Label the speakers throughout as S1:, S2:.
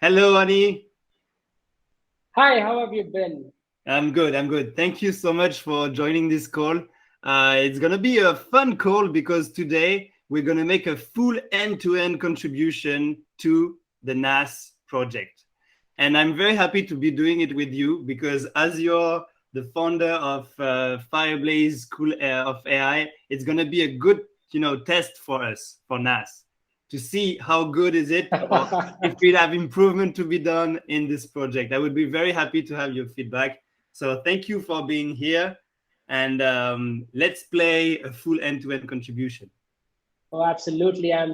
S1: Hello, Ani.
S2: Hi, how have you been?
S1: I'm good. I'm good. Thank you so much for joining this call. It's going to be a fun call because today we're going to make a full end-to-end contribution to the Naas project. And I'm very happy to be doing it with you because as you're the founder of Fireblaze School of AI, it's going to be a good, test for us, for Naas, to see how good is it or if we have improvement to be done in this project. I would be very happy to have your feedback. So thank you for being here, and let's play a full end-to-end contribution.
S2: Oh, absolutely. I'm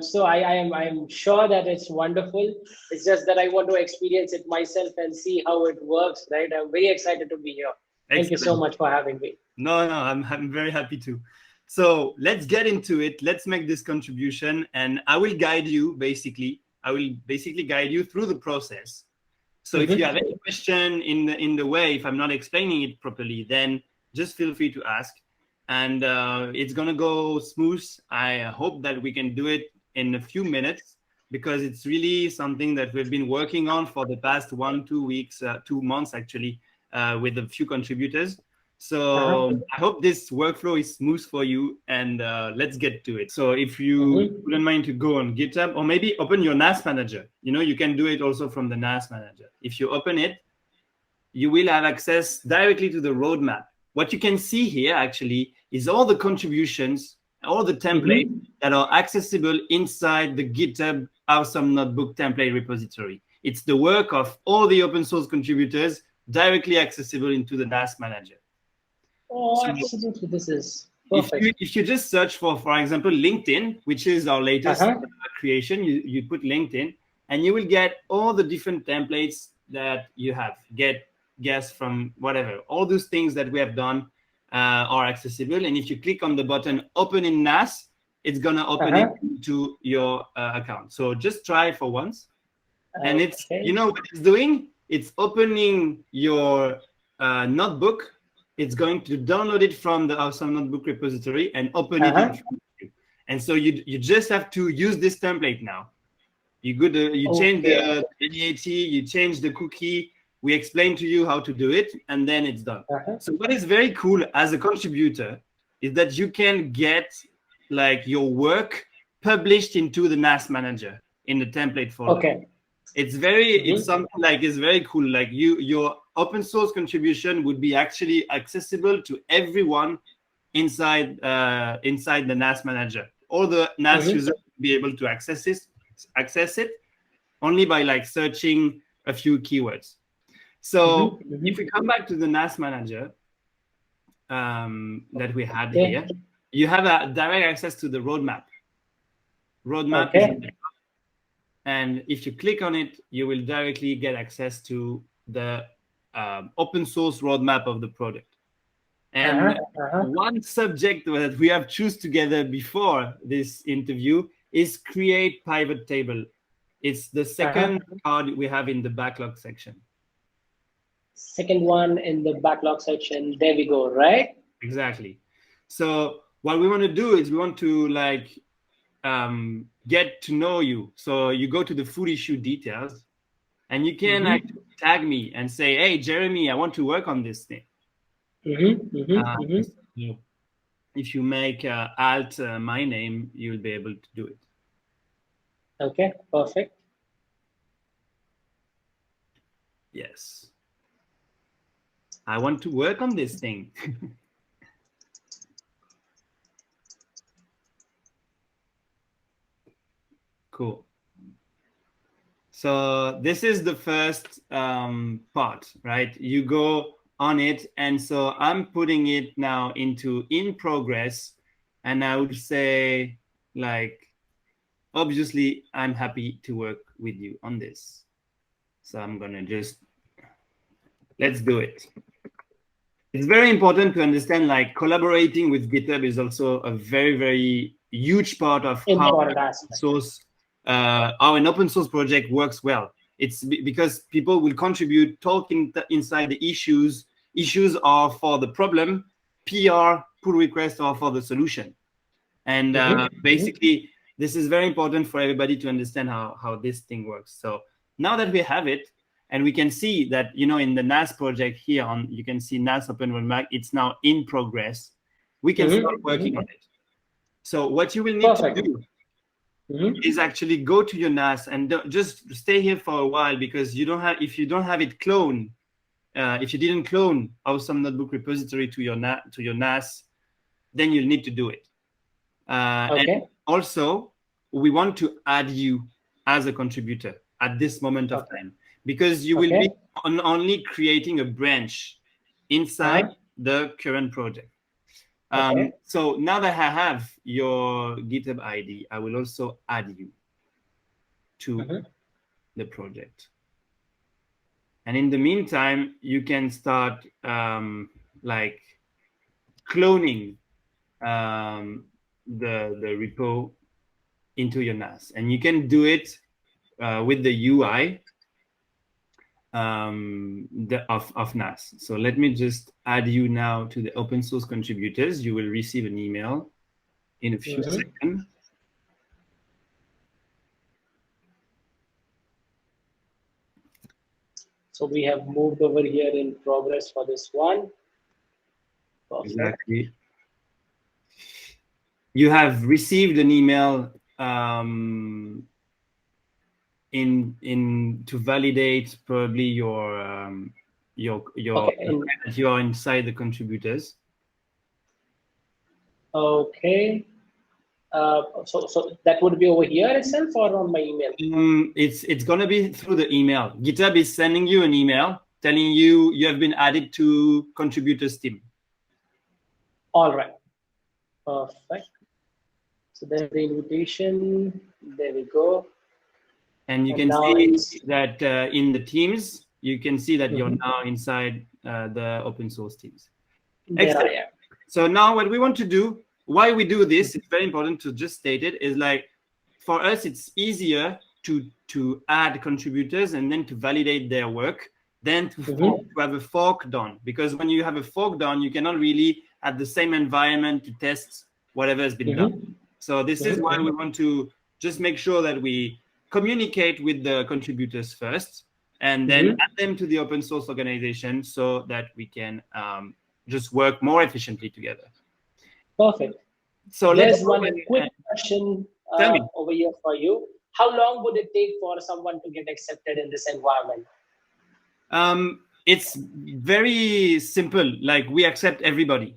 S2: sure that it's wonderful. It's just that I want to experience it myself and see how it works, right? I'm very excited to be here. Thank you so
S1: Excellent.
S2: much for having me.
S1: No, I'm very happy to. So let's get into it. Let's make this contribution, and I will guide you basically. I will basically guide you through the process. So if you have any question in the way, if I'm not explaining it properly, then just feel free to ask. And it's going to go smooth. I hope that we can do it in a few minutes because it's really something that we've been working on for the past 2 weeks, 2 months actually, with a few contributors. So I hope this workflow is smooth for you, and let's get to it. So if you wouldn't mind to go on GitHub or maybe open your Naas manager. You can do it also from the Naas manager. If you open it, you will have access directly to the roadmap. What you can see here actually is all the contributions, all the templates that are accessible inside the GitHub Awesome Notebook template repository. It's the work of all the open source contributors directly accessible into the Naas manager.
S2: Oh, absolutely. This is perfect.
S1: If you just search for example, LinkedIn, which is our latest creation, you put LinkedIn, and you will get all the different templates that you have. Get, guess, from whatever. All those things that we have done are accessible. And if you click on the button Open in Naas, it's going to open it to your account. So just try for once. And it's, what it's doing? It's opening your notebook. It's going to download it from the Awesome Notebook repository and open it in front of you. And so you just have to use this template now. You change the NEAT, you change the cookie. We explain to you how to do it, and then it's done. So what is very cool as a contributor is that you can get like your work published into the Naas manager in the template folder. It's something like it's very cool. Like your open source contribution would be actually accessible to everyone inside the Naas manager. All the Naas users will be able to access it only by like searching a few keywords. So if we come back to the Naas manager that we had here, you have a direct access to the roadmap. Roadmap is in there. And if you click on it, you will directly get access to the open source roadmap of the project. And one subject that we have choose together before this interview is create pivot table. It's the second card we have in the backlog section.
S2: Second one in the backlog section. There we go, right?
S1: Exactly. So what we want to do is we want to like get to know you. So you go to the full issue details, and you can actually tag me and say, "Hey, Jeremy, I want to work on this thing." If you make alt my name, you'll be able to do it.
S2: Okay, perfect.
S1: Yes. I want to work on this thing. Cool. So this is the first part, right? You go on it, and so I'm putting it now into in progress, and I would say, like, obviously, I'm happy to work with you on this. So I'm gonna let's do it. It's very important to understand, like, collaborating with GitHub is also a very, very huge part of how an open source project works well. It's because people will contribute, talking inside the issues. Issues are for the problem, PR, pull requests are for the solution. And basically, this is very important for everybody to understand how this thing works. So now that we have it, and we can see that, you know, in the Naas project here you can see Naas Open Roadmap, it's now in progress. We can start working on it. So what you will need to do is actually go to your Naas and just stay here for a while, because you don't have, if you don't have it cloned, if you didn't clone Awesome Notebook repository to your Naas, then you'll need to do it. And also, we want to add you as a contributor at this moment of time, because you will be only creating a branch inside the current project. So now that I have your GitHub ID, I will also add you to the project. And in the meantime, you can start like cloning the repo into your Naas, and you can do it with the UI of Naas. So let me just add you now to the open source contributors. You will receive an email in a few seconds.
S2: So we have moved over here in progress for this one. Perfect.
S1: Exactly. You have received an email to validate probably your that you are inside the contributors.
S2: Okay. So that would be over here itself or on my email?
S1: It's gonna be through the email. GitHub is sending you an email telling you you have been added to contributors team.
S2: All right. Perfect. So there's the invitation. There we go.
S1: And you can see that in the teams, you can see that you're now inside the open source teams. Excellent. So now what we want to do, why we do this, it's very important to just state it, is like, for us, it's easier to add contributors and then to validate their work than to have a fork done. Because when you have a fork done, you cannot really have the same environment to test whatever has been done. So this is why we want to just make sure that we communicate with the contributors first, and then add them to the open source organization so that we can just work more efficiently together.
S2: Perfect.
S1: So
S2: there's one quick question over here for you. How long would it take for someone to get accepted in this environment?
S1: It's very simple. Like, we accept everybody.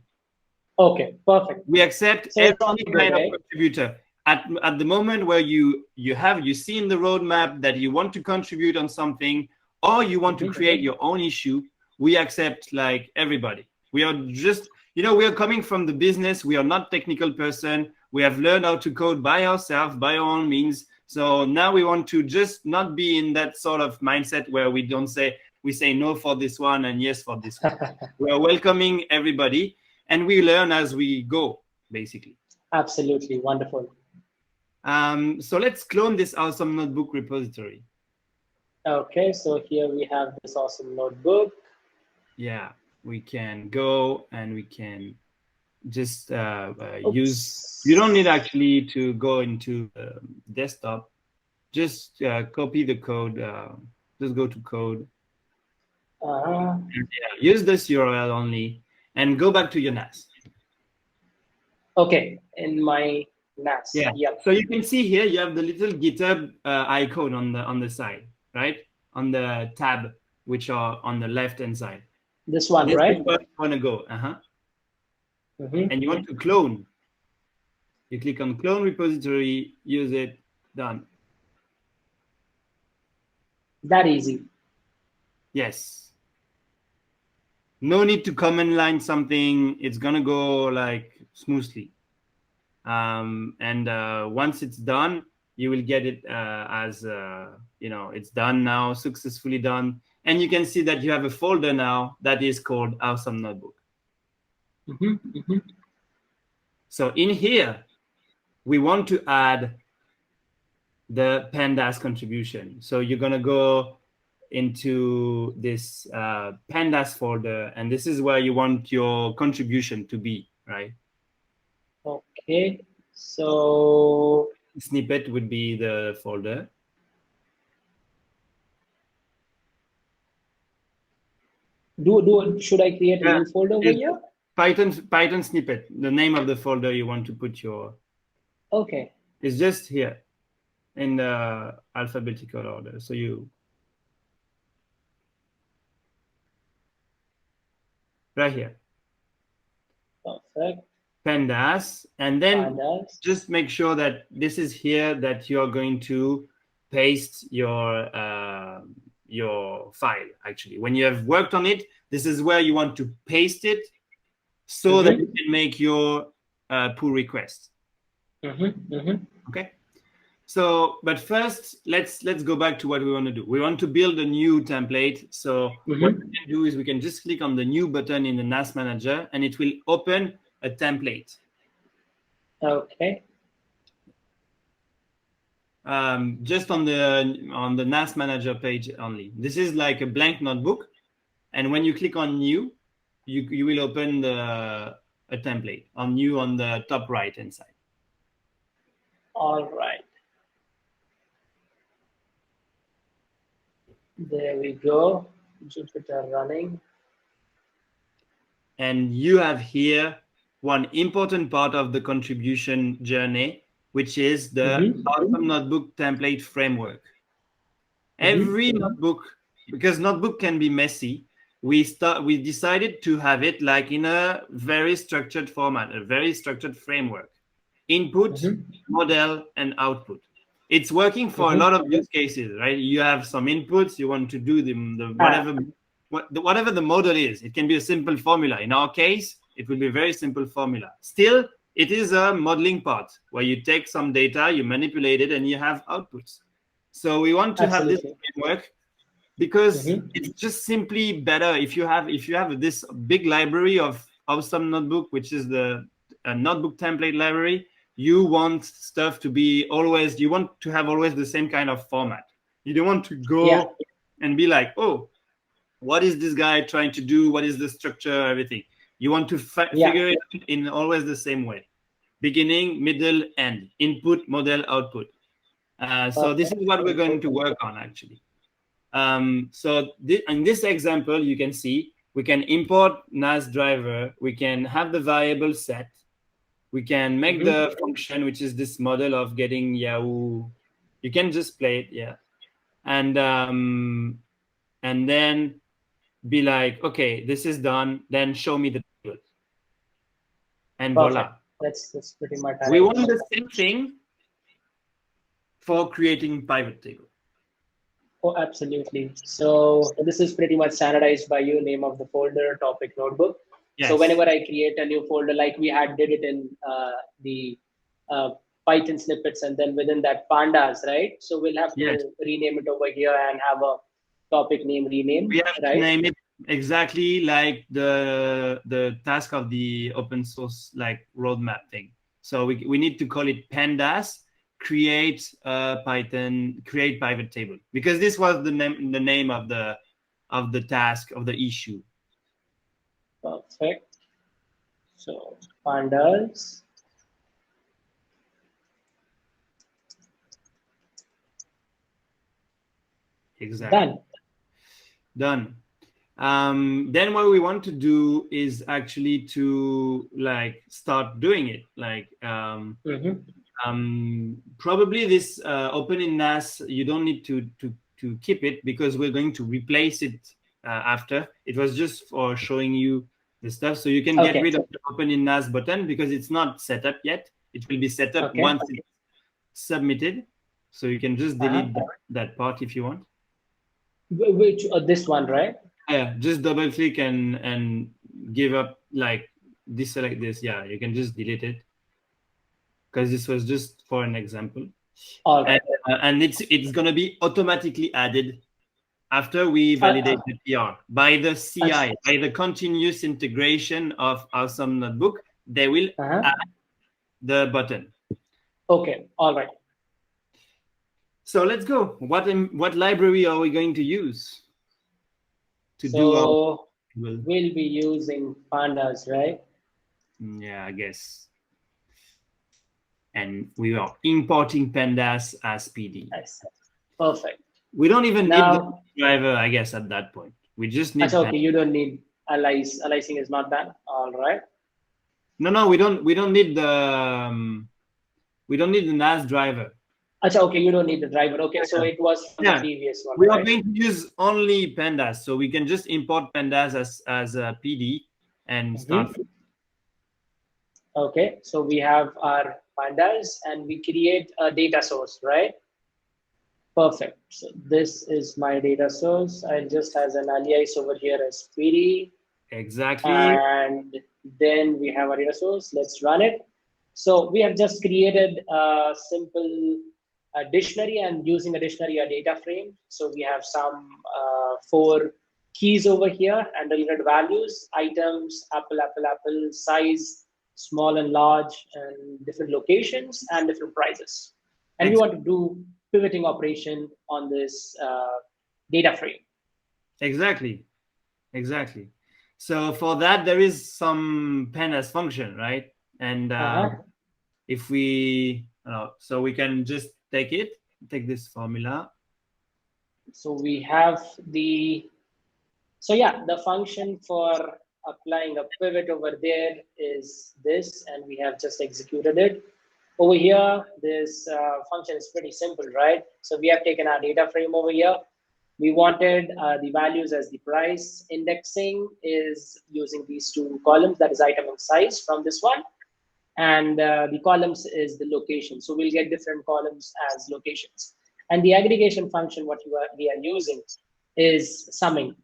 S2: Okay, perfect.
S1: We accept every kind of contributor. At the moment where you see in the roadmap that you want to contribute on something, or you want to create your own issue, we accept like everybody. We are just, you know, we are coming from the business. We are not technical person. We have learned how to code by ourselves, by our own means. So now we want to just not be in that sort of mindset where we say no for this one and yes for this one. We are welcoming everybody, and we learn as we go, basically.
S2: Absolutely wonderful.
S1: So let's clone this awesome notebook repository.
S2: Okay, so here we have this awesome notebook.
S1: Yeah, we can go and we can just use, you don't need actually to go into desktop, just copy the code, just go to code, and, use this URL only, and go back to your Naas.
S2: Okay, in my Naas.
S1: Yeah. So you can see here you have the little GitHub icon on the side, right? On the tab, which are on the left hand side.
S2: This one, right?
S1: This is where you want to go. And you want to clone. You click on clone repository, use it, done.
S2: That easy.
S1: Yes. No need to command line something. It's gonna go like smoothly. And once it's done, you will get it as you know, it's done now, successfully done. And you can see that you have a folder now that is called Awesome Notebook. So in here, we want to add the Pandas contribution. So you're gonna go into this Pandas folder, and this is where you want your contribution to be, right?
S2: Okay, so
S1: snippet would be the folder.
S2: Should I create a new folder over here?
S1: Python snippet, the name of the folder you want to put your.
S2: Okay.
S1: It's just here in the alphabetical order. So you. Right here.
S2: Perfect.
S1: Pandas, and then
S2: Pandas.
S1: just make sure that this is here that you're going to paste your file. Actually, when you have worked on it, this is where you want to paste it so that you can make your pull request. Okay. So, but first, let's go back to what we want to do. We want to build a new template. So what we can do is we can just click on the new button in the Naas Manager, and it will open a template.
S2: Okay.
S1: Just on the Naas Manager page only. This is like a blank notebook, and when you click on new, you will open a template on new on the top right hand side.
S2: All right. There we go. Jupyter running.
S1: And you have here one important part of the contribution journey, which is the Awesome Notebook template framework. Every notebook, because notebook can be messy, we decided to have it like in a very structured format, a very structured framework. Input, model, and output. It's working for a lot of use cases, right? You have some inputs, you want to do whatever the model is. It can be a simple formula. In our case, it will be a very simple formula. Still, it is a modeling part where you take some data, you manipulate it, and you have outputs. So we want to have this framework because it's just simply better if you have this big library of Awesome Notebook, which is the notebook template library. You want stuff to be always, you want to have always the same kind of format. You don't want to go and be like, oh, what is this guy trying to do? What is the structure, everything? You want to figure it in always the same way. Beginning, middle, end. Input, model, output. So this is what we're going to work on, actually. So in this example, you can see we can import Naas driver. We can have the variable set. We can make the function, which is this model of getting Yahoo. You can just play it, and then be like, okay, this is done. Then show me the table, and voila.
S2: That's pretty much.
S1: We want the same thing for creating pivot table.
S2: Oh, absolutely. So this is pretty much standardized by you, name of the folder, topic, notebook. Yes. So whenever I create a new folder, like we did it in the Python snippets, and then within that Pandas, right? So we'll have to rename it over here and have a topic name rename.
S1: We have to name it exactly like the task of the open source like roadmap thing. So we need to call it Pandas create pivot table, because this was the name of the task of the issue.
S2: Perfect. So Pandas.
S1: Exactly. Done. Then what we want to do is actually to like start doing it. Like probably this open in Naas, you don't need to keep it because we're going to replace it after. It was just for showing you the stuff, so you can get rid of the open in Naas button because it's not set up yet. It will be set up once it's submitted, so you can just delete that part if you want.
S2: Which this one, right?
S1: Yeah, just double click and give up, like deselect this. Yeah, you can just delete it because this was just for an example. And it's gonna be automatically added after we validate the PR by the CI, by the continuous integration of Awesome Notebook. They will add the button.
S2: Okay, all right.
S1: So let's go. What library are we going to use to do our?
S2: We'll be using Pandas, right?
S1: Yeah, I guess. And we are importing Pandas as PD.
S2: Nice. Perfect.
S1: We don't even need the driver, I guess, at that point. We just need.
S2: Okay, you don't need aliasing is not done. All right.
S1: No, we don't need the Naas driver.
S2: Okay, you don't need the driver. Okay, so it was from the previous one.
S1: We are going to use only pandas, so we can just import pandas as a PD and start.
S2: Okay, so we have our pandas and we create a data source, right? Perfect. So this is my data source. I just has an alias over here as PD.
S1: Exactly.
S2: And then we have our data source. Let's run it. So we have just created a simple dictionary, and using a dictionary, a data frame. So we have some 4 keys over here and related values, items, apple, size, small and large, and different locations and different prices. And we want to do pivoting operation on this data frame.
S1: Exactly. So for that, there is some pandas function, right? And if we, so we can just take this formula.
S2: So we have the function for applying a pivot over there is this, and we have just executed it. Over here, this function is pretty simple, right? So we have taken our data frame over here. We wanted the values as the price. Indexing is using these 2 columns, that is item and size from this one. And the columns is the location. So we'll get different columns as locations. And the aggregation function, what we are using is summing,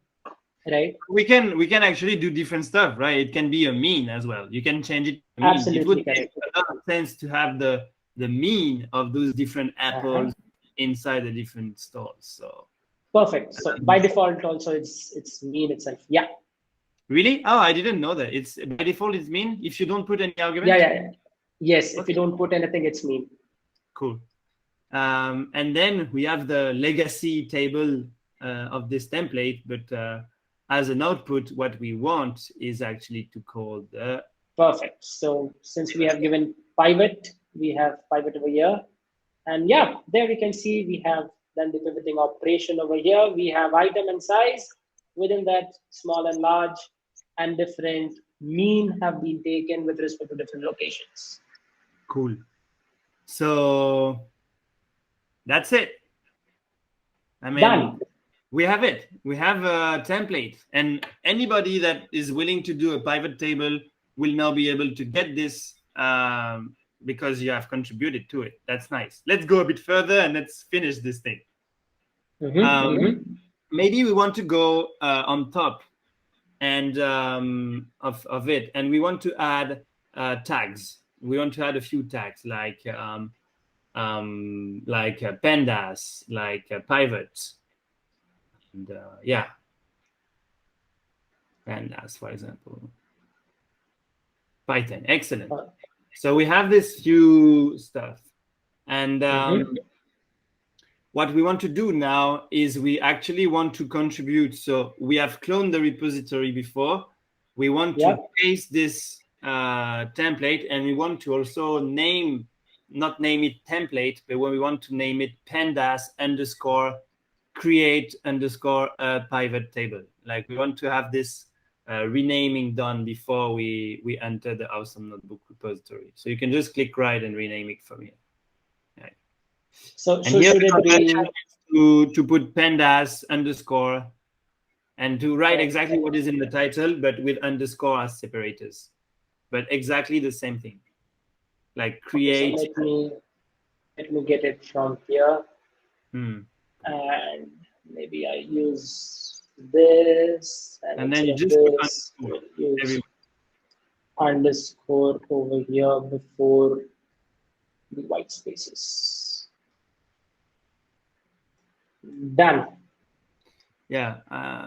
S2: right?
S1: We can actually do different stuff, right? It can be a mean as well. You can change it to mean.
S2: Absolutely,
S1: it would
S2: correct.
S1: make a lot of sense to have the mean of those different apples inside the different stores. So
S2: perfect. So by default also it's mean itself. Yeah.
S1: Really? Oh, I didn't know that. It's by default it's mean if you don't put any argument.
S2: Yeah. Yes, okay. If you don't put anything, it's mean.
S1: Cool. And then we have the legacy table of this template, but as an output, what we want is actually to call the.
S2: Perfect. So since we have given pivot, we have pivot over here, and there we can see we have done the pivoting operation over here. We have item and size. Within that, small and large, and different mean have been taken with respect to different locations.
S1: Cool. So that's it. I mean, done. We have it. We have a template, and anybody that is willing to do a pivot table will now be able to get this because you have contributed to it. That's nice. Let's go a bit further and let's finish this thing. Maybe we want to go on top and of it, and we want to add tags. We want to add a few tags like pandas, like pivots, and pandas, for example. Python, excellent. So we have this few stuff, and what we want to do now is we actually want to contribute. So we have cloned the repository before. We want to paste this template, and we want to also not name it template, but when we want to name it pandas_create_pivot table. Like we want to have this renaming done before we enter the awesome notebook repository. So you can just click right and rename it from here. Right.
S2: So should it be
S1: to put pandas_ and to write exactly what is in the title, but with underscore as separators, but exactly the same thing. Like create.
S2: So let me get it from here, and maybe I use this,
S1: and then you just
S2: use underscore over here before the white spaces. Done.
S1: Yeah,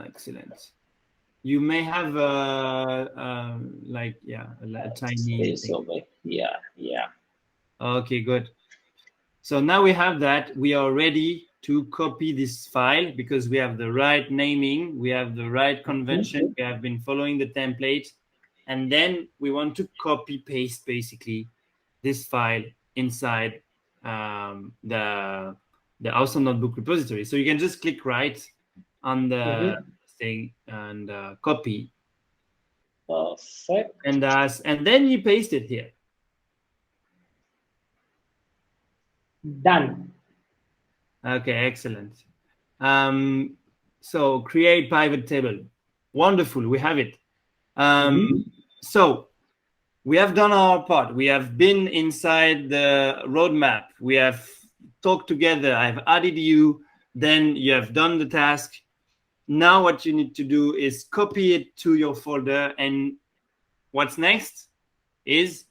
S1: excellent. You may have a tiny
S2: space over here. Yeah.
S1: Okay, good. So now we have that. We are ready to copy this file because we have the right naming, we have the right convention, we have been following the template, and then we want to copy paste basically this file inside the awesome notebook repository. So you can just click right on the thing and copy.
S2: Perfect.
S1: And then you paste it here.
S2: Done.
S1: Okay, excellent. So create pivot table. Wonderful, we have it. So we have done our part. We have been inside the roadmap. We have talked together. I've added you. Then you have done the task. Now what you need to do is copy it to your folder. And what's next is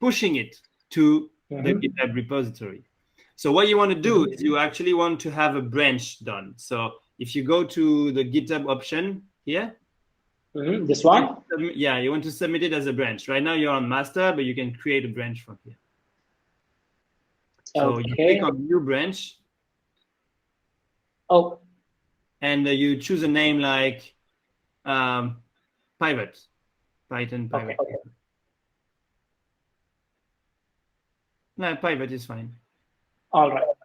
S1: pushing it to the GitHub repository. So what you want to do is you actually want to have a branch done. So if you go to the GitHub option here,
S2: this one?
S1: Yeah, you want to submit it as a branch. Right now you're on master, but you can create a branch from here. So you click on new branch.
S2: Oh.
S1: And you choose a name like pivot, Python pivot.
S2: Okay.
S1: No, pivot is fine.
S2: All right.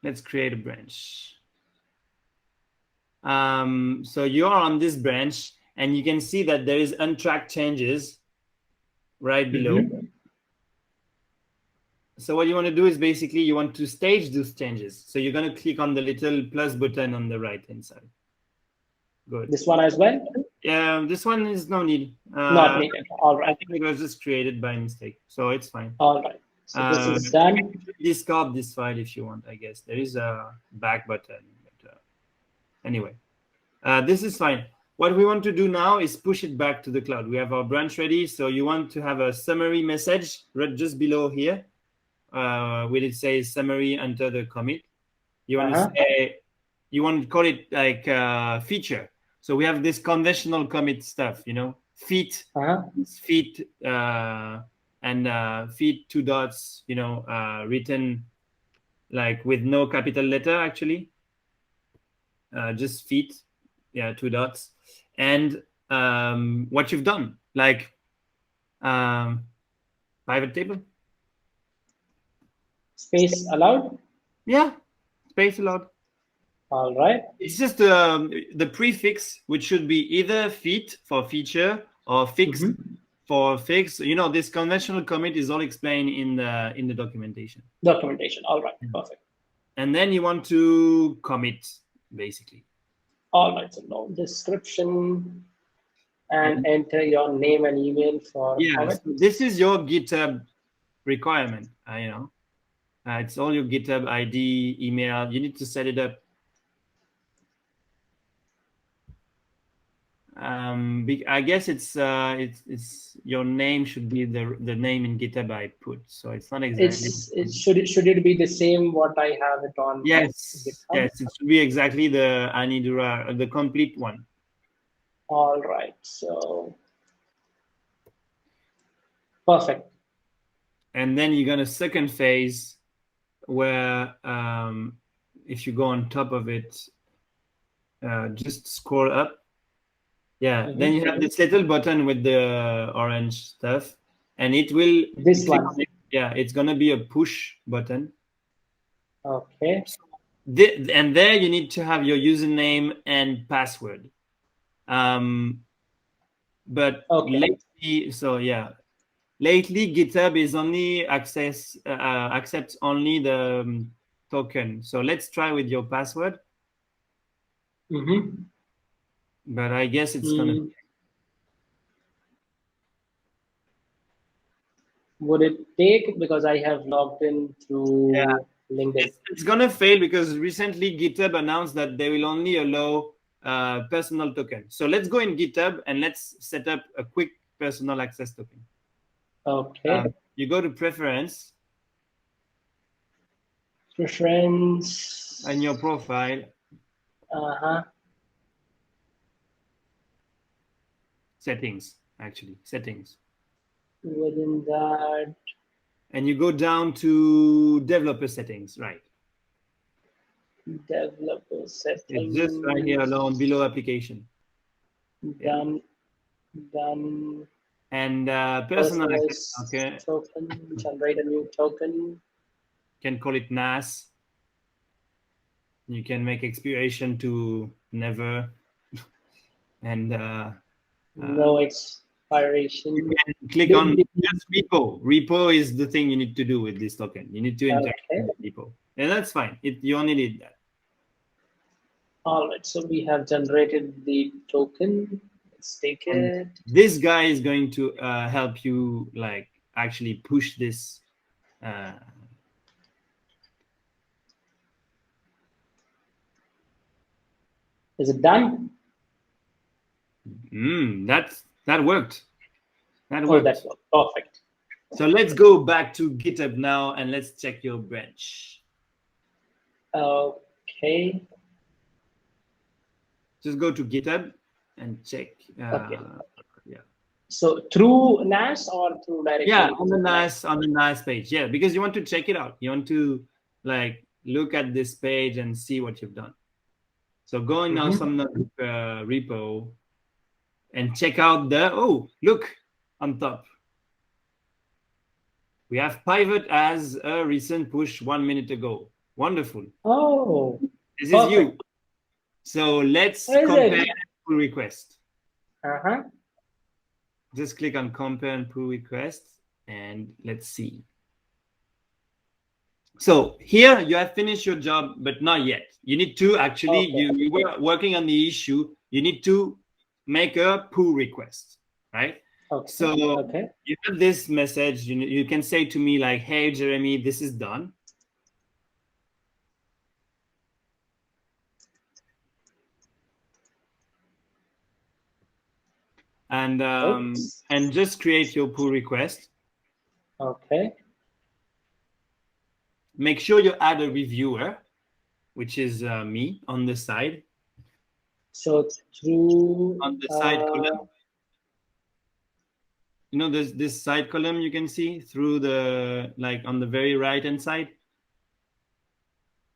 S1: Let's create a branch. So you're on this branch, and you can see that there is untracked changes right below. So what you want to do is basically you want to stage those changes. So you're going to click on the little plus button on the right-hand side. Good.
S2: This one as well?
S1: Yeah, this one is no need.
S2: Not needed. All right.
S1: I think it was just created by mistake, so it's fine.
S2: All right. So this is done.
S1: Discard this file if you want, I guess. There is a back button. But, anyway, this is fine. What we want to do now is push it back to the cloud. We have our branch ready. So you want to have a summary message right just below here. Where it says summary under the commit. You want to say, you want to call it like feature. So we have this conventional commit stuff, you know, feat, feat, and feat 2 dots, you know, written like with no capital letter actually, just feat, yeah, 2 dots, and what you've done, like pivot table.
S2: Space allowed?
S1: Yeah, space allowed.
S2: All right.
S1: It's just the prefix, which should be either feat for feature or fix for fix. You know, this conventional commit is all explained in the documentation.
S2: Documentation. All right. Perfect.
S1: And then you want to commit, basically.
S2: All right. So no description and enter your name and email for
S1: so this is your GitHub requirement. You know, it's all your GitHub ID, email. You need to set it up. I guess it's your name should be the name in GitHub I put. So it's not exactly.
S2: Should it be the same what I have it on?
S1: Yes, GitHub? Yes, it should be exactly the Aniruddha, the complete one.
S2: All right, so perfect.
S1: And then you're gonna second phase, where if you go on top of it, just scroll up. Yeah, then you have this little button with the orange stuff, and it will.
S2: This one.
S1: Yeah, it's gonna be a push button.
S2: Okay.
S1: And there you need to have your username and password. But lately, lately GitHub is only accepts only the token. So let's try with your password. But I guess it's gonna.
S2: Would it take, because I have logged in through LinkedIn?
S1: It's gonna fail because recently GitHub announced that they will only allow personal token. So let's go in GitHub and let's set up a quick personal access token.
S2: Okay.
S1: You go to preference.
S2: Preference.
S1: And your profile. Settings, actually, settings.
S2: Within that.
S1: And you go down to developer settings, right?
S2: Developer settings.
S1: It's just right here alone below application.
S2: Done.
S1: And personal access, okay.
S2: Token, generate a new token.
S1: Can call it Naas. You can make expiration to never, and
S2: no expiration.
S1: you can click on just repo. Repo is the thing you need to do with this token. You need to interact with the repo, and that's fine. You only need that.
S2: All right, so we have generated the token. Let's take it.
S1: This guy is going to help you like actually push this.
S2: Is it done?
S1: That worked. That worked.
S2: That worked. Perfect.
S1: So let's go back to GitHub now and let's check your branch.
S2: Okay.
S1: Just go to GitHub and check.
S2: Okay.
S1: Yeah.
S2: So through Naas or through directly?
S1: Yeah, on the Naas page. Yeah, because you want to check it out. You want to like look at this page and see what you've done. So go in Naas Open repo and check out look on top. We have pivot as a recent push 1 minute ago. Wonderful.
S2: Oh,
S1: this is you. So let's compare pull request. Just click on compare and pull request and let's see. So here you have finished your job, but not yet. You need to actually, you were working on the issue. You need to make a pull request, right? So you have this message. You can say to me like, hey, Jeremy, this is done. And just create your pull request.
S2: Okay.
S1: Make sure you add a reviewer, which is me on the side.
S2: So through
S1: on the side column, you know, there's this side column you can see through the on the very right hand side.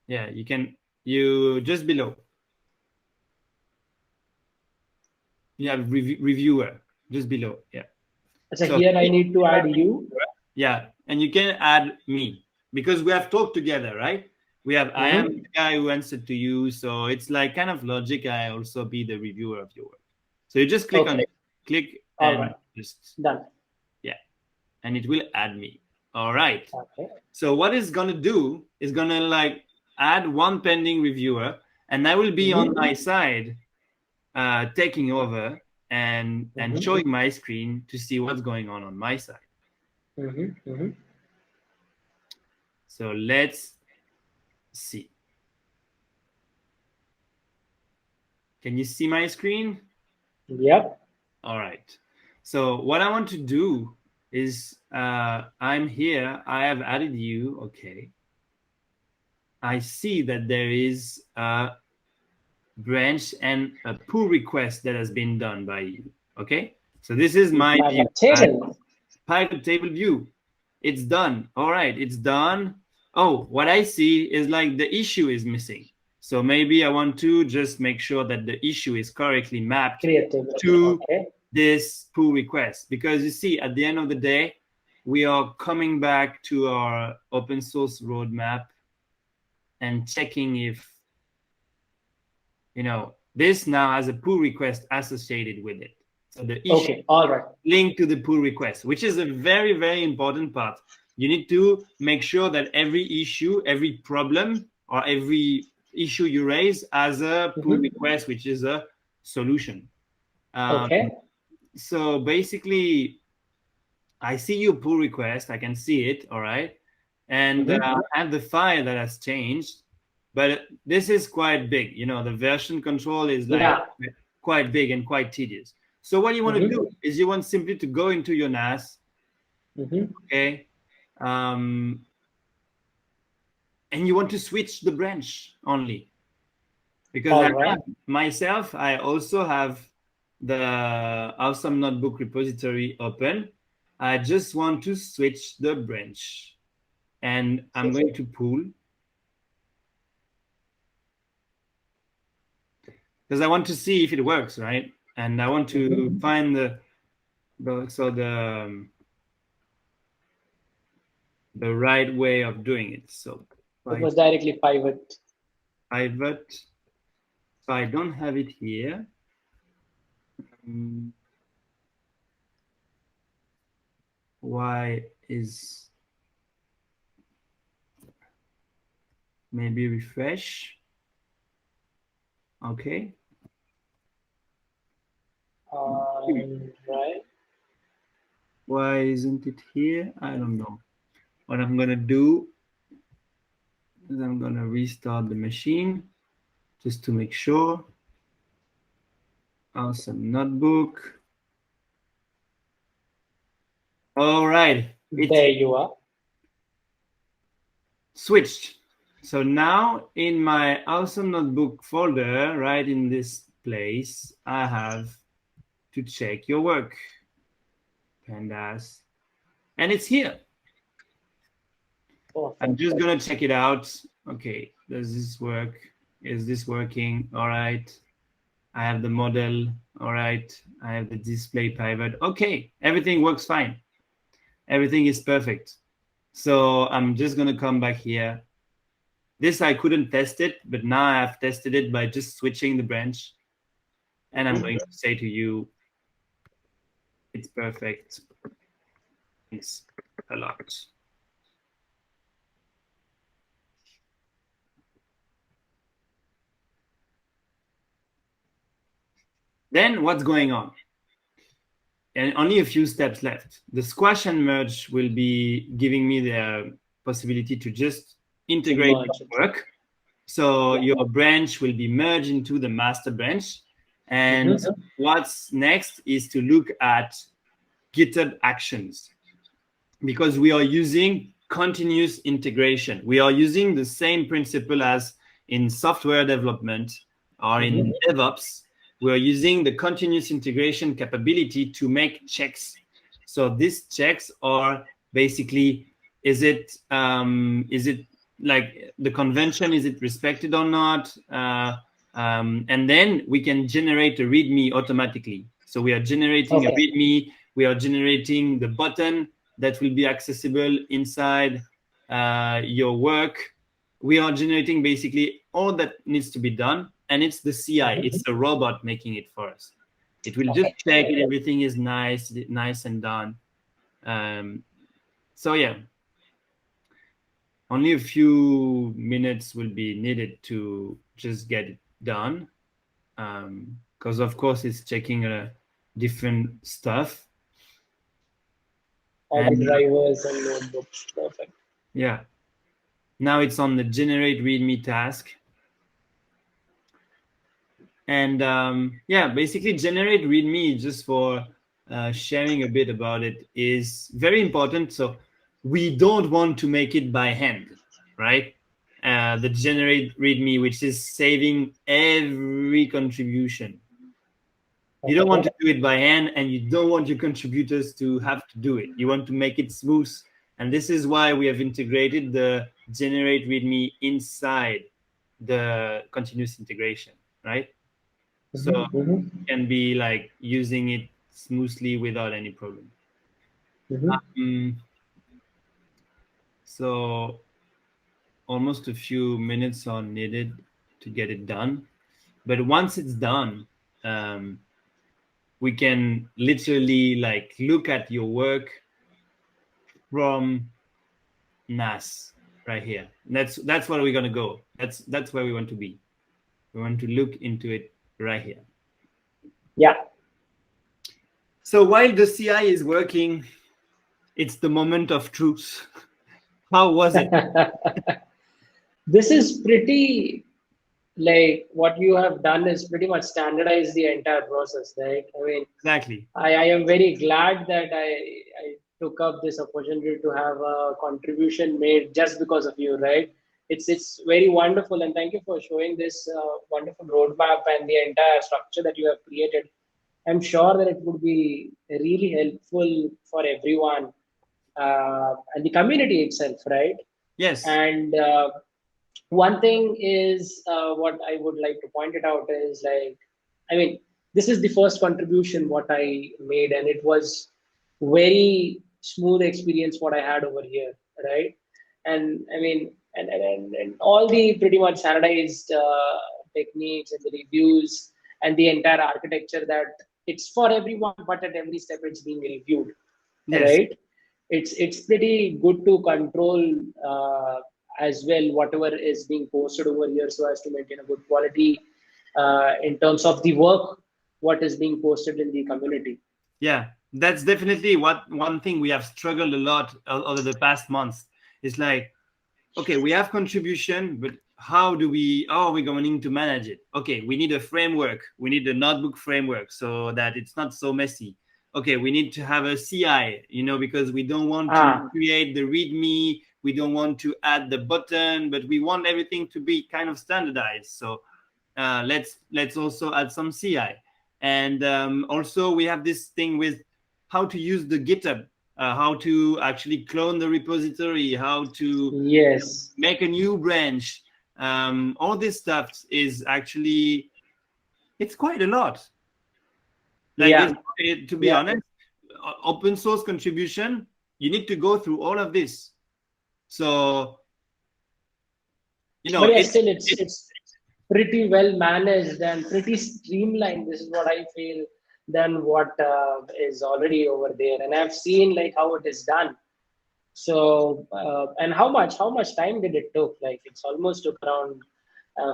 S1: Yeah, you just below. You have reviewer just below. Yeah.
S2: So here I need to add you.
S1: Yeah, and you can add me because we have talked together, right? We have I am the guy who answered to you, so it's like kind of logic. I also be the reviewer of your work. So you just click on it, click and just
S2: done.
S1: Yeah, and it will add me. All right. Okay. So what it's gonna do is gonna add one pending reviewer, and I will be on my side, taking over and showing my screen to see what's going on my side. So let's see. Can you see my screen?
S2: Yep.
S1: All right. So what I want to do is I'm here. I have added you. Okay. I see that there is a branch and a pull request that has been done by you. Okay. So this is my pivot table view. It's done. All right. It's done. Oh, what I see is the issue is missing. So maybe I want to just make sure that the issue is correctly mapped to this pull request. Because you see, at the end of the day, we are coming back to our open source roadmap and checking if, this now has a pull request associated with it. So the issue linked to the pull request, which is a very, very important part. You need to make sure that every issue, every problem, or every issue you raise has a pull request, which is a solution. So basically, I see your pull request. I can see it, all right? And I have the file that has changed. But this is quite big. The version control is quite big and quite tedious. So what you want to do is you want simply to go into your Naas, okay? And you want to switch the branch only. Because myself, I also have the Awesome Notebook repository open. I just want to switch the branch. And I'm going to pull. Because I want to see if it works, right? And I want to find the right way of doing it. So
S2: it was directly pivot.
S1: pivot. So I don't have it here. Why is maybe refresh? Okay.
S2: Right.
S1: Why isn't it here? I don't know. What I'm gonna do is I'm gonna restart the machine just to make sure. Awesome notebook. All right.
S2: There you are.
S1: Switched. So now in my awesome notebook folder, right in this place, I have to check your work. Pandas. And it's here. Perfect. I'm just gonna check it out. Okay, does this work? Is this working? All right. I have the model. All right. I have the display pivot. Okay, everything works fine. Everything is perfect. So I'm just gonna come back here. This I couldn't test it, but now I have tested it by just switching the branch. And I'm going to say to you, it's perfect. Thanks a lot. Then what's going on? And only a few steps left. The squash and merge will be giving me the possibility to just integrate work. So your branch will be merged into the master branch. And what's next is to look at Github Actions, because we are using continuous integration. We are using the same principle as in software development or in DevOps. We're using the continuous integration capability to make checks. So these checks are basically, is it like the convention, is it respected or not? And then we can generate a README automatically. So we are generating a README, we are generating the button that will be accessible inside your work. We are generating basically all that needs to be done. And it's the CI, it's the robot making it for us. It will just check if everything is nice and done. So yeah, only a few minutes will be needed to just get it done. Because of course it's checking different stuff.
S2: All the drivers and notebooks, perfect.
S1: Yeah. Now it's on the generate README task. And yeah, basically generate README, just for sharing a bit about it, is very important. So we don't want to make it by hand, right? The generate README, which is saving every contribution. You don't want to do it by hand, and you don't want your contributors to have to do it. You want to make it smooth. And this is why we have integrated the generate README inside the continuous integration, right? So you can be like using it smoothly without any problem. So almost a few minutes are needed to get it done. But once it's done, we can literally like look at your work from Naas right here. That's where we're gonna go. That's where we want to be. We want to look into it right here.
S2: Yeah.
S1: So while the CI is working, it's the moment of truth. How was it?
S2: This is pretty, like, what you have done is pretty much standardized the entire process, right? I mean,
S1: exactly.
S2: I am very glad that I took up this opportunity to have a contribution made just because of you, right? It's very wonderful, and thank you for showing this wonderful roadmap and the entire structure that you have created. I'm sure that it would be really helpful for everyone and the community itself, right?
S1: Yes.
S2: And one thing is what I would like to point it out is, like, I mean, this is the first contribution what I made, and it was very smooth experience what I had over here, right? And I mean, and all the pretty much standardized techniques and the reviews and the entire architecture that it's for everyone, but at every step it's being reviewed, right? It's pretty good to control as well whatever is being posted over here, so as to maintain a good quality in terms of the work what is being posted in the community.
S1: Yeah, that's definitely one thing we have struggled a lot over the past months. It's like, okay, we have contribution, but how are we going to manage it? Okay, we need a framework. We need a notebook framework so that it's not so messy. Okay, we need to have a CI, because we don't want to create the README. We don't want to add the button, but we want everything to be kind of standardized. So let's also add some CI. And also we have this thing with how to use the GitHub, how to actually clone the repository, how to make a new branch. All this stuff is actually, it's quite a lot. Like, to be honest, open source contribution, you need to go through all of this. So,
S2: but it's pretty well managed and pretty streamlined. This is what I feel than what is already over there, and I've seen like how it is done. So and how much time did it took? Like it's almost took around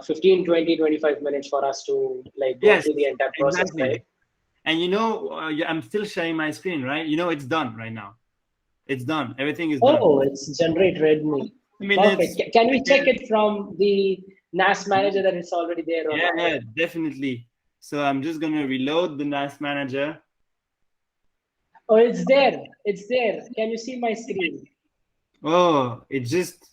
S2: 15, 20, 25 minutes for us to like go through the entire process, right?
S1: And I'm still sharing my screen, right? It's done right now. It's done. Everything is done.
S2: Oh, it's generate readme. Perfect. Can we check it from the Naas manager that it's already there?
S1: Yeah, definitely. So I'm just going to reload the Naas manager.
S2: Oh, it's there. It's there. Can you see my screen?
S1: Oh, it just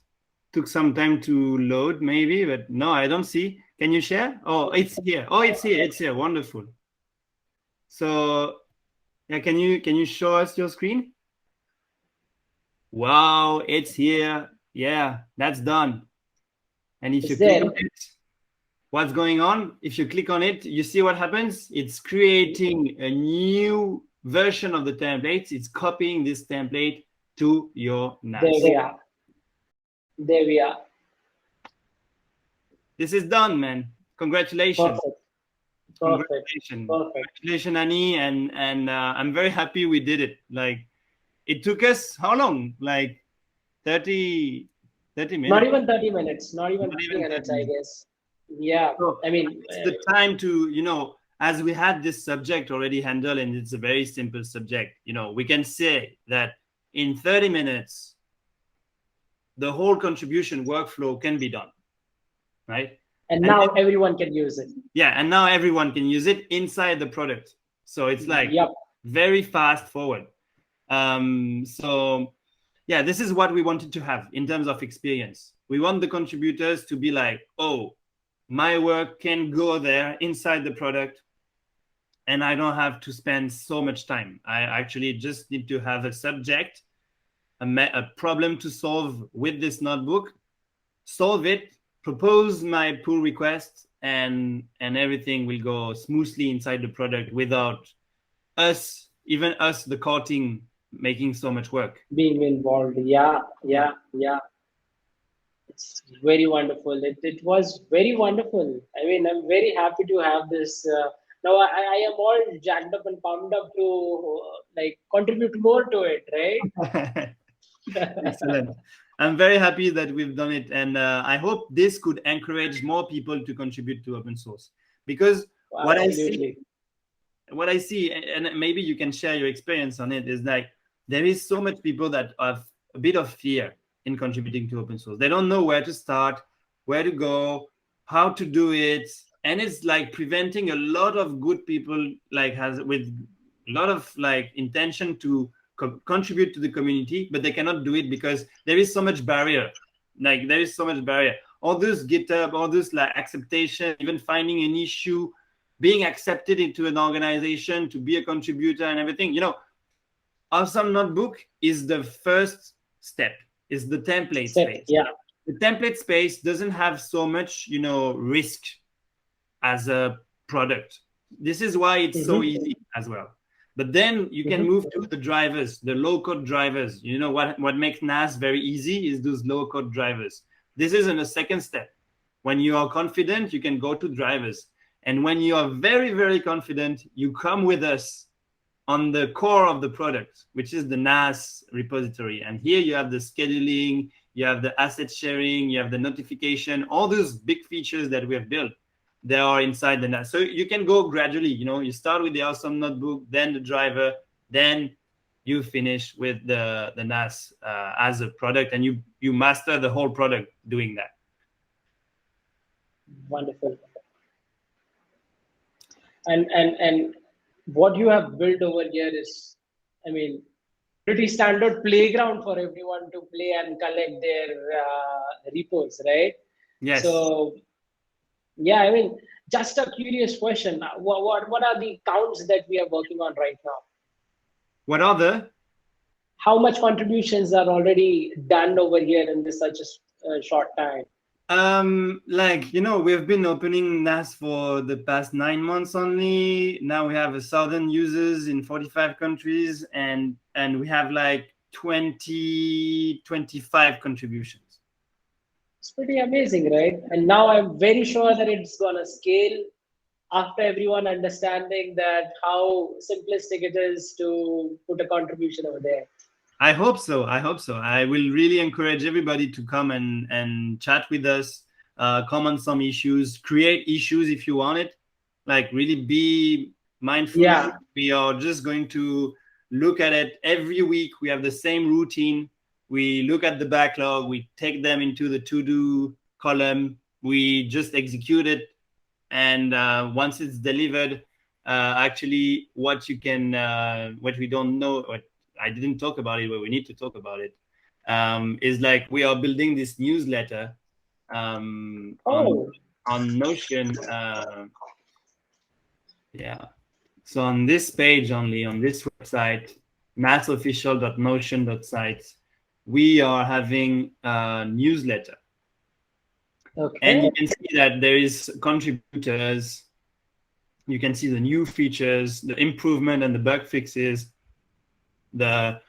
S1: took some time to load maybe, but no, I don't see. Can you share? Oh, it's here. Oh, it's here. It's here. Wonderful. So yeah, can you show us your screen? Wow, it's here. Yeah, that's done. And if you click on it, what's going on? If you click on it, you see what happens? It's creating a new version of the templates. It's copying this template to your Naas.
S2: There we are.
S1: This is done, man. Congratulations.
S2: Perfect.
S1: Congratulations, Annie. And I'm very happy we did it. Like, it took us how long? Like 30 minutes?
S2: Not even 30 minutes. Not even 30 minutes, I guess. Yeah. So, I mean,
S1: it's the time to, as we had this subject already handled, and it's a very simple subject, we can say that in 30 minutes, the whole contribution workflow can be done, right?
S2: And now everyone can use it.
S1: Yeah, and now everyone can use it inside the product. So it's like very fast forward. So yeah, this is what we wanted to have in terms of experience. We want the contributors to be like, oh, my work can go there inside the product, and I don't have to spend so much time. I actually just need to have a subject, a problem to solve with this notebook, solve it, propose my pull request, and everything will go smoothly inside the product without even us, the core team, making so much work.
S2: Being involved. Yeah. It's very wonderful. It was very wonderful. I mean, I'm very happy to have this. Now I am all jacked up and pumped up to like contribute more to it, right?
S1: Excellent. I'm very happy that we've done it, and I hope this could encourage more people to contribute to open source, because what I see, and maybe you can share your experience on it, is like there is so much people that have a bit of fear in contributing to open source. They don't know where to start, where to go, how to do it, and it's like preventing a lot of good people, like with a lot of like intention to contribute to the community, but they cannot do it because there is so much barrier. Like there is so much barrier. All this GitHub, all this like acceptation, even finding an issue, being accepted into an organization to be a contributor and everything. Awesome Notebook is the first step, is the template space.
S2: Yeah.
S1: The template space doesn't have so much, risk as a product. This is why it's so easy as well. But then you can move to the drivers, the low-code drivers. What makes Naas very easy is those low-code drivers. this is in a second step. When you are confident, you can go to drivers. And when you are very, very confident, you come with us on the core of the product, which is the Naas repository. And here you have the scheduling, you have the asset sharing, you have the notification, all those big features that we have built. They are inside the Naas. So you can go gradually, you start with the awesome notebook, then the driver, then you finish with the Naas as a product, and you master the whole product doing that.
S2: Wonderful. And what you have built over here is, I mean, pretty standard playground for everyone to play and collect their repos, right?
S1: Yes.
S2: So, yeah, I mean, just a curious question. What are the counts that we are working on right now?
S1: What are the?
S2: How much contributions are already done over here in this such a short time?
S1: We've been opening Naas for the past 9 months only. Now we have 1,000 users in 45 countries, and we have like 25 contributions.
S2: It's pretty amazing, right? And now I'm very sure that it's gonna scale after everyone understanding that how simplistic it is to put a contribution over there.
S1: I hope so. I will really encourage everybody to come and chat with us, comment some issues, create issues if you want it. Like, really be mindful.
S2: Yeah.
S1: We are just going to look at it every week. We have the same routine. We look at the backlog. We take them into the to-do column. We just execute it. And once it's delivered, actually what we don't know, what I didn't talk about it, but we need to talk about it, is like we are building this newsletter on Notion. Yeah. So on this page only, on this website, naasofficial.notion.site, we are having a newsletter.
S2: Okay.
S1: And you can see that there is contributors. You can see the new features, the improvement and the bug fixes, the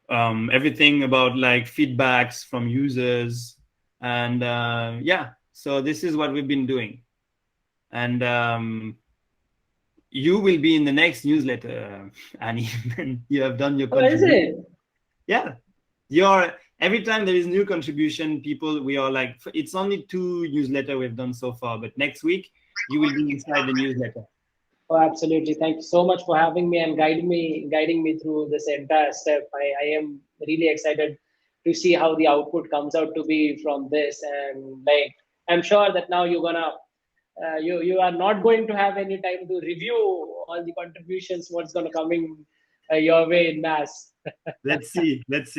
S1: everything about like feedbacks from users, and yeah. So this is what we've been doing, and you will be in the next newsletter, Annie. You have done your contribution.
S2: Oh, is it?
S1: Yeah, every time there is new contribution, we are like, it's only 2 newsletters we've done so far, but next week you will be inside the newsletter.
S2: Oh, absolutely. Thank you so much for having me and guiding me through this entire step. I am really excited to see how the output comes out to be from this. And like, I'm sure that now you're gonna, you are not going to have any time to review all the contributions, what's gonna coming your way in Naas.
S1: Let's see. Let's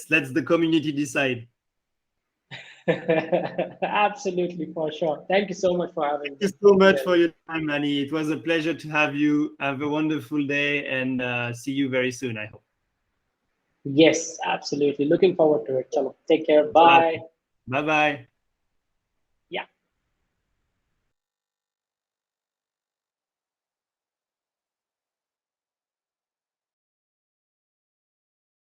S1: the community decide.
S2: Absolutely, for sure. Thank you so much for having me.
S1: Thank you so much for your time, Manny. It was a pleasure to have you. Have a wonderful day, and see you very soon, I hope.
S2: Yes, absolutely. Looking forward to it. Chalo, take care. Bye.
S1: Bye-bye.